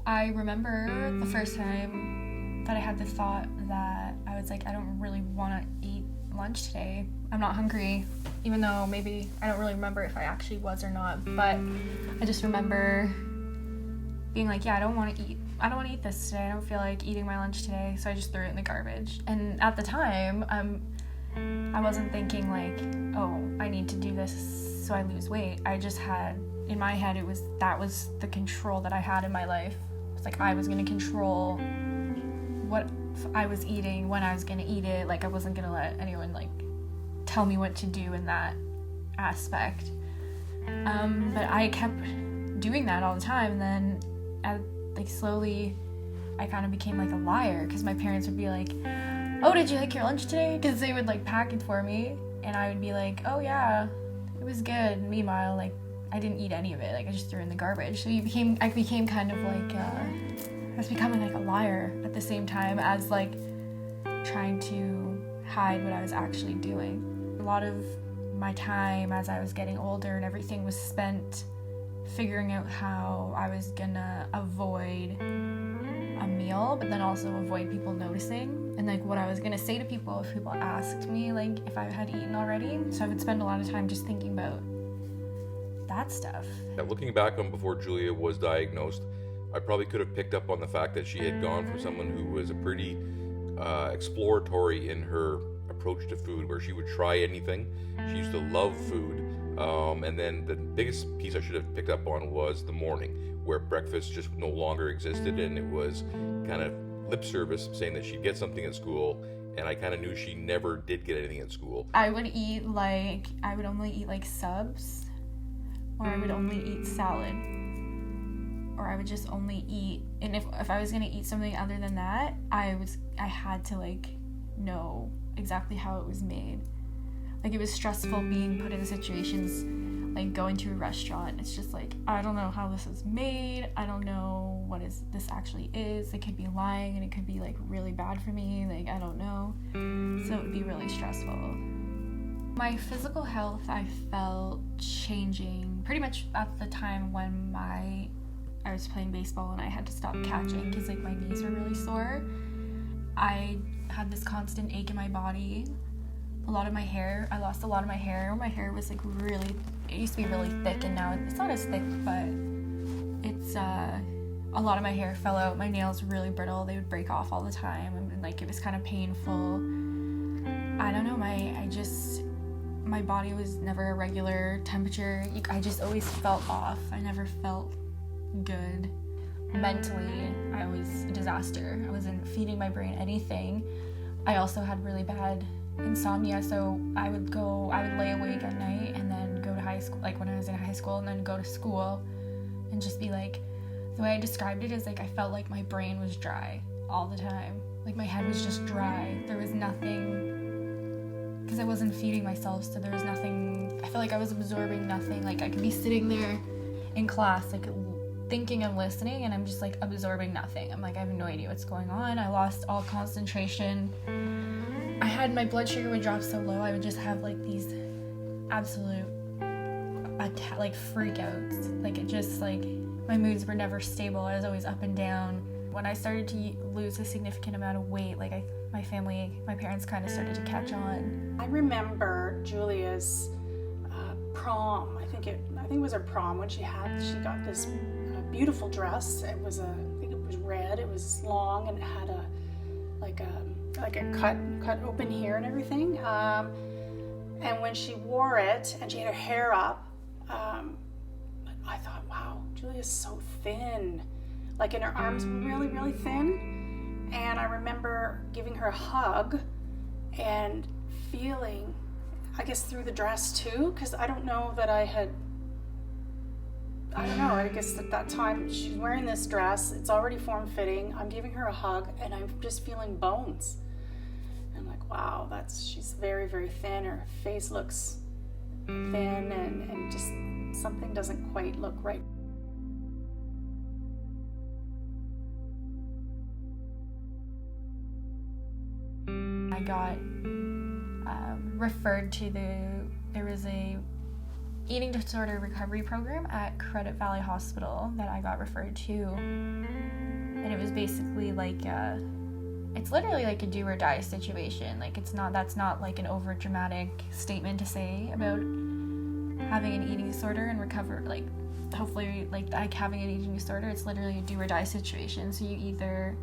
I remember the first time that I had the thought that I was like, I don't really want to eat lunch today. I'm not hungry, even though maybe I don't really remember if I actually was or not, but I just remember being like, yeah, I don't want to eat this today. I don't feel like eating my lunch today, so I just threw it in the garbage. And at the time, I wasn't thinking like, oh, I need to do this so I lose weight. I just had, in my head, that was the control that I had in my life. It's like I was going to control what I was eating, when I was going to eat it. Like I wasn't going to let anyone like tell me what to do in that aspect. But I kept doing that all the time, and then slowly I kind of became like a liar, because my parents would be like, oh, did you like your lunch today? Because they would like pack it for me, and I would be like, oh yeah, it was good. Meanwhile, like I didn't eat any of it. Like I just threw it in the garbage. So I became kind of like I was becoming like a liar at the same time as like trying to hide what I was actually doing. A lot of my time as I was getting older and everything was spent figuring out how I was gonna avoid a meal, but then also avoid people noticing, and like what I was gonna say to people if people asked me like if I had eaten already. So I would spend a lot of time just thinking about that stuff. Yeah, looking back on before Julia was diagnosed, I probably could have picked up on the fact that she had gone from someone who was a pretty exploratory in her approach to food, where she would try anything. She used to love food. And then the biggest piece I should have picked up on was the morning, where breakfast just no longer existed, and it was kind of lip service saying that she'd get something at school, and I kind of knew she never did get anything at school. I would only eat like subs, or I would only eat salad, or I would just only eat, and if I was gonna eat something other than that, I had to like know exactly how it was made. Like it was stressful being put in situations like going to a restaurant. It's just like, I don't know how this is made. I don't know what this actually is. They could be lying and it could be like really bad for me. Like I don't know. So it would be really stressful. My physical health I felt changing pretty much at the time when I was playing baseball and I had to stop catching because like my knees were really sore. I had this constant ache in my body. I lost a lot of my hair. My hair was like it used to be really thick, and now it's not as thick, but it's, a lot of my hair fell out. My nails were really brittle. They would break off all the time, and like it was kind of painful. I don't know, my body was never a regular temperature. I just always felt off. I never felt good. Mentally, I was a disaster. I wasn't feeding my brain anything. I also had really bad insomnia, so I would lay awake at night and then go to high school, like when I was in high school, and then go to school and just be like, the way I described it is like I felt like my brain was dry all the time. Like my head was just dry. There was nothing, because I wasn't feeding myself, so there was nothing. I felt like I was absorbing nothing. Like I could be sitting there in class like thinking and listening, and I'm just like absorbing nothing. I'm like, I have no idea what's going on. I lost all concentration. My blood sugar would drop so low, I would just have like these absolute like freakouts. Like it just like my moods were never stable. I was always up and down. When I started to lose a significant amount of weight, like my parents kind of started to catch on. I remember Julia's prom. I think it was her prom when she got this beautiful dress. I think it was red. It was long and it had a cut open here and everything. And when she wore it and she had her hair up, I thought, wow, Julia's so thin. Like, and her arms were really, really thin. And I remember giving her a hug and feeling, I guess through the dress too, because I don't know, I guess at that time she's wearing this dress, it's already form-fitting, I'm giving her a hug, and I'm just feeling bones. I'm like, wow, she's very, very thin, her face looks thin, and just something doesn't quite look right. I got referred to there was a eating disorder recovery program at Credit Valley Hospital that I got referred to, and it was basically like it's literally like a do or die situation. Like that's not like an over dramatic statement to say about having an eating disorder and recover, like hopefully like having an eating disorder. It's literally a do or die situation. So you either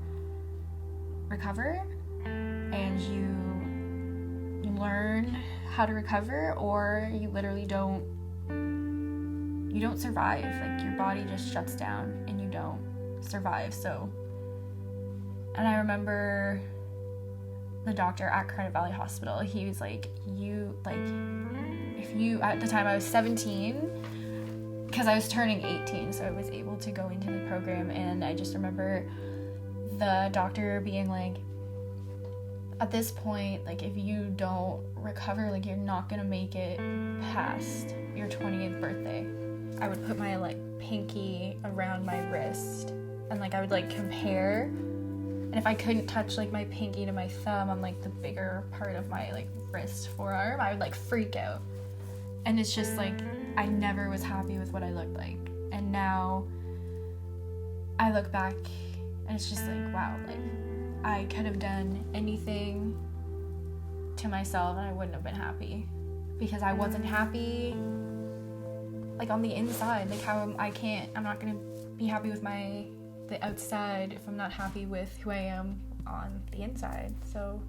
recover and you learn how to recover, or you literally don't survive. Like your body just shuts down and you don't survive. So, and I remember the doctor at Credit Valley Hospital, he was like, at the time I was 17, because I was turning 18, so I was able to go into the program, and I just remember the doctor being like, at this point, like, if you don't recover, like, you're not gonna make it past your 20th birthday. I would put my, like, pinky around my wrist, and, like, I would, like, compare, and if I couldn't touch, like, my pinky to my thumb on, like, the bigger part of my, like, wrist forearm, I would, like, freak out. And it's just, like, I never was happy with what I looked like. And now I look back, and it's just, like, wow, like, I could have done anything to myself and I wouldn't have been happy, because I wasn't happy, like, on the inside. Like, I'm not gonna be happy with the outside if I'm not happy with who I am on the inside. So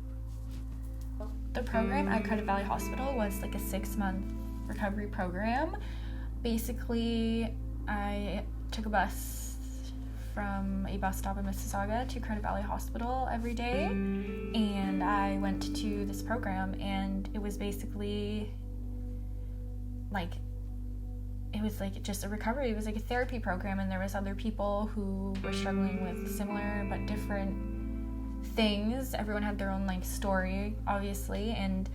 the program at Credit Valley Hospital was like a 6-month recovery program. Basically, I took a bus from a bus stop in Mississauga to Credit Valley Hospital every day, and I went to this program, and it was basically like, it was like just a recovery. It was like a therapy program, and there was other people who were struggling with similar but different things. Everyone had their own, like, story, obviously, and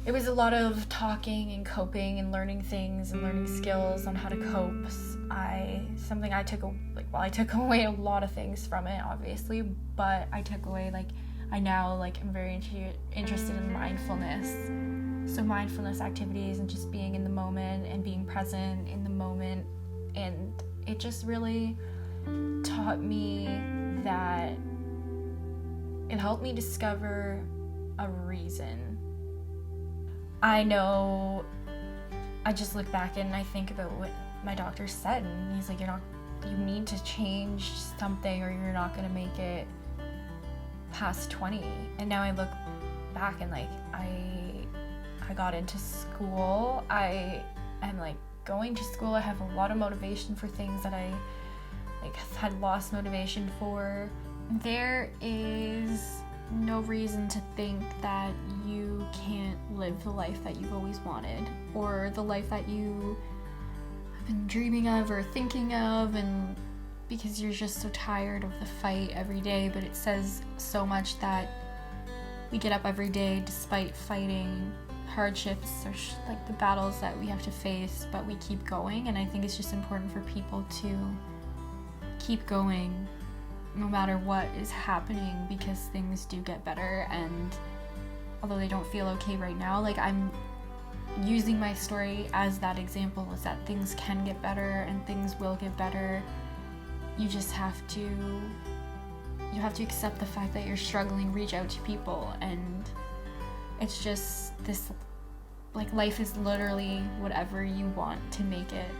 it was a lot of talking and coping and learning things and learning skills on how to cope. I took away a lot of things from it, obviously, but I took away, like, I now, like, am very interested in mindfulness. So mindfulness activities and just being in the moment and being present in the moment. And it just really taught me that it helped me discover a reason. I know, I just look back and I think about what my doctor said, and he's like, you need to change something or you're not going to make it past 20. And now I look back and, like, I got into school. I am, like, going to school. I have a lot of motivation for things that I, like, had lost motivation for. There is no reason to think that you can't live the life that you've always wanted, or the life that you have been dreaming of or thinking of, and because you're just so tired of the fight every day. But it says so much that we get up every day despite fighting hardships or like the battles that we have to face, but we keep going. And I think it's just important for people to keep going no matter what is happening, because things do get better. And although they don't feel okay right now, like, I'm using my story as that example, is that things can get better and things will get better. You just have to accept the fact that you're struggling, reach out to people, and it's just this, like, life is literally whatever you want to make it.